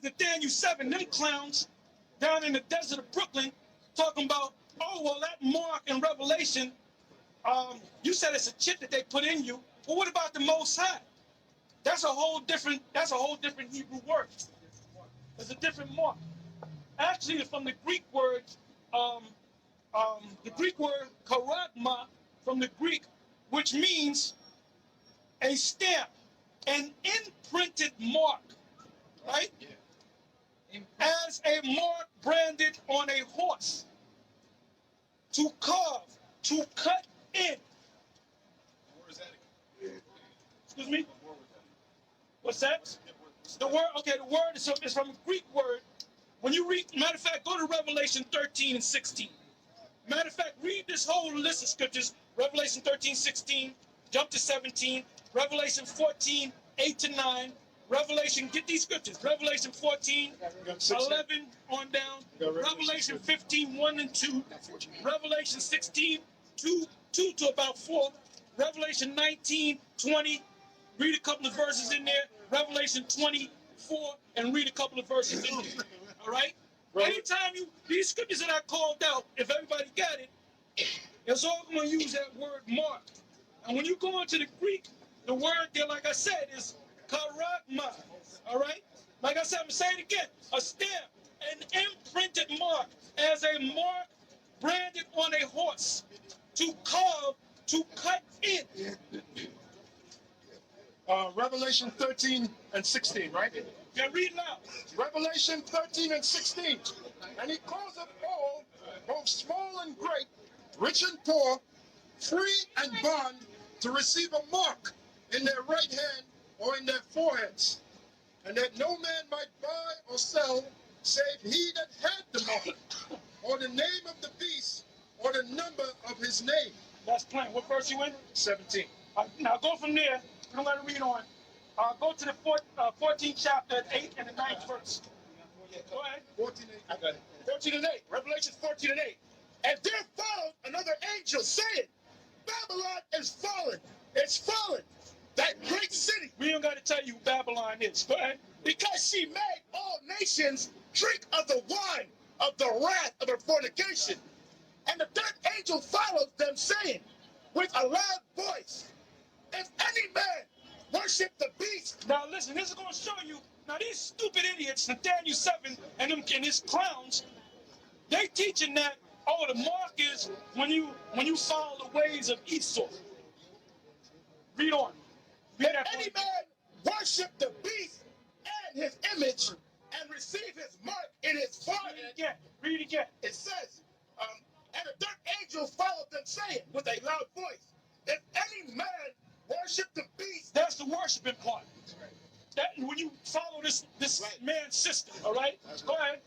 Nathaniel 7, them clowns down in the desert of Brooklyn talking about, oh, well, that mark in Revelation, you said it's a chip that they put in you. Well, what about the Most High? That's a whole different Hebrew word. It's a different mark. Actually, it's from the Greek word, charagma, from the Greek, which means a stamp, an imprinted mark, right? As a mark branded on a horse, to carve, to cut in. Where is that? Excuse me? What's that? The word, okay, the word is from a Greek word. When you read, matter of fact, go to Revelation 13 and 16. Matter of fact, read this whole list of scriptures. Revelation 13, 16, jump to 17. Revelation 14, 8 to 9. Revelation, get these scriptures. Revelation 14, 11 on down. Revelation 15, 1 and 2. Revelation 16, 2 to about 4. Revelation 19, 20. Read a couple of verses in there. Revelation 24, and read a couple of verses in there. All right? Anytime these scriptures that I called out, if everybody got it, it's all going to use that word mark. And when you go into the Greek, the word there, like I said, is charagma. All right? Like I said, I'm going to say it again. A stamp, an imprinted mark, as a mark branded on a horse, to carve, to cut in. Revelation 13 and 16, right? Yeah, read loud. Revelation 13 and 16. And he calls them all, both small and great, rich and poor, free and bond, to receive a mark in their right hand or in their foreheads, and that no man might buy or sell save he that had the mark, or the name of the beast, or the number of his name. That's plain. What verse you in? 17. Now go from there. I'm going to read on. Go to the 14th chapter, 8 and the 9th verse. Go ahead. 14 and 8. I got it. 14 and 8. Revelation 14 and 8. And there followed another angel saying, Babylon is fallen. It's fallen. That great city. We don't got to tell you who Babylon is. Go ahead. Because she made all nations drink of the wine of the wrath of her fornication. And the third angel followed them, saying, with a loud voice, if any man worship the beast. Now listen, this is going to show you. Now these stupid idiots, Nathaniel 7 and his clowns, they teaching that, oh, the mark is when you follow the ways of Esau. Read on. If any man worship the beast and his image and receive his mark in his forehead. Read again. It says, and the third angel followed them, saying with a loud voice, if any man worship the beast. That's the worshiping part. That when you follow this Right. man's system, all right? Go ahead.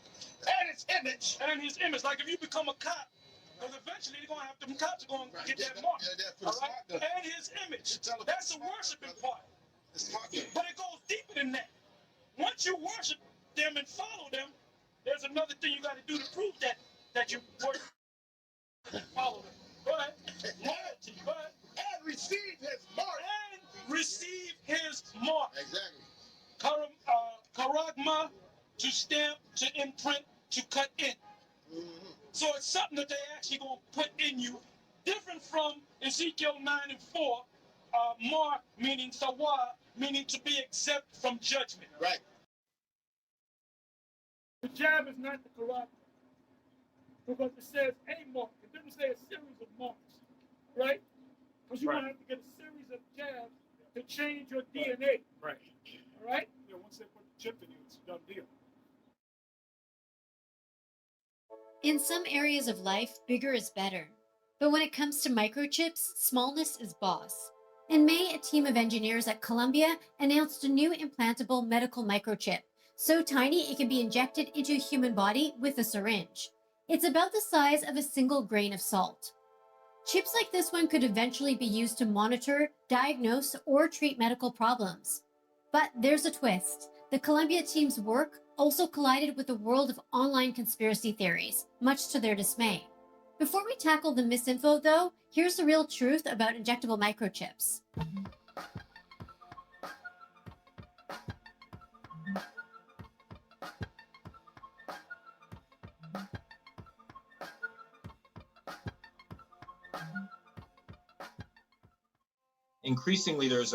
And his image. And his image. Like if you become a cop, because eventually they're going to have them cops are going to get that mark. All right? And his image. That's the worshiping part. But it goes deeper than that. Once you worship them and follow them, there's another thing you got to do to prove that you worship and follow them. Go ahead. Go ahead. And receive his mark. And receive his mark. Exactly. Charagma, to stamp, to imprint, to cut in. So it's something that they actually going to put in you, different from Ezekiel 9 and 4, mark, meaning sawa, meaning to be exempt from judgment. Right. The jab is not the charagma, because it says a mark. It didn't say a series of marks, right? Because you're going to have to get a series of jabs to change your DNA. Right. All right? Yeah, once they put the chip in you, it's a done deal. In some areas of life, bigger is better. But when it comes to microchips, smallness is boss. In May, a team of engineers at Columbia announced a new implantable medical microchip, so tiny it can be injected into a human body with a syringe. It's about the size of a single grain of salt. Chips like this one could eventually be used to monitor, diagnose, or treat medical problems. But there's a twist. The Columbia team's work also collided with the world of online conspiracy theories, much to their dismay. Before we tackle the misinfo, though, here's the real truth about injectable microchips. Increasingly, there's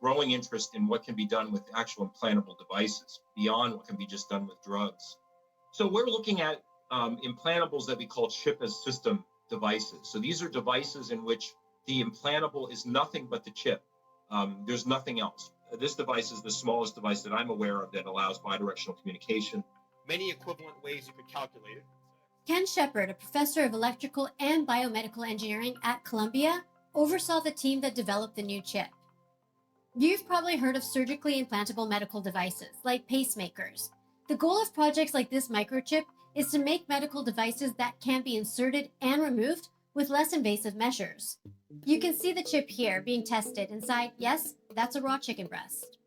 growing interest in what can be done with actual implantable devices beyond what can be just done with drugs. So we're looking at implantables that we call chip as system devices. So these are devices in which the implantable is nothing but the chip. There's nothing else. This device is the smallest device that I'm aware of that allows bidirectional communication. Many equivalent ways you could calculate it. Ken Shepard, a professor of electrical and biomedical engineering at Columbia, oversaw the team that developed the new chip. You've probably heard of surgically implantable medical devices, like pacemakers. The goal of projects like this microchip is to make medical devices that can be inserted and removed with less invasive measures. You can see the chip here being tested inside, yes, that's a raw chicken breast.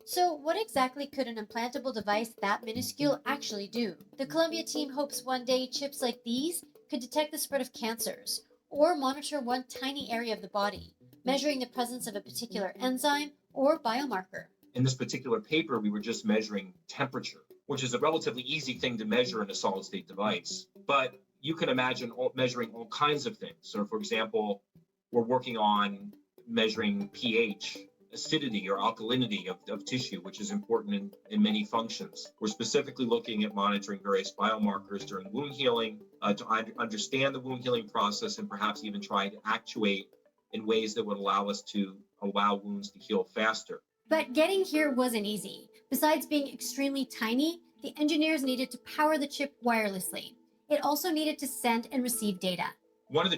So what exactly could an implantable device that minuscule actually do? The Columbia team hopes one day chips like these could detect the spread of cancers or monitor one tiny area of the body, measuring the presence of a particular enzyme or biomarker. In this particular paper, we were just measuring temperature, which is a relatively easy thing to measure in a solid state device. But you can imagine measuring all kinds of things. So for example, we're working on measuring pH, acidity or alkalinity of tissue, which is important in many functions. We're specifically looking at monitoring various biomarkers during wound healing to understand the wound healing process and perhaps even try to actuate in ways that would allow us to allow wounds to heal faster. But getting here wasn't easy. Besides being extremely tiny, the engineers needed to power the chip wirelessly. It also needed to send and receive data. One of the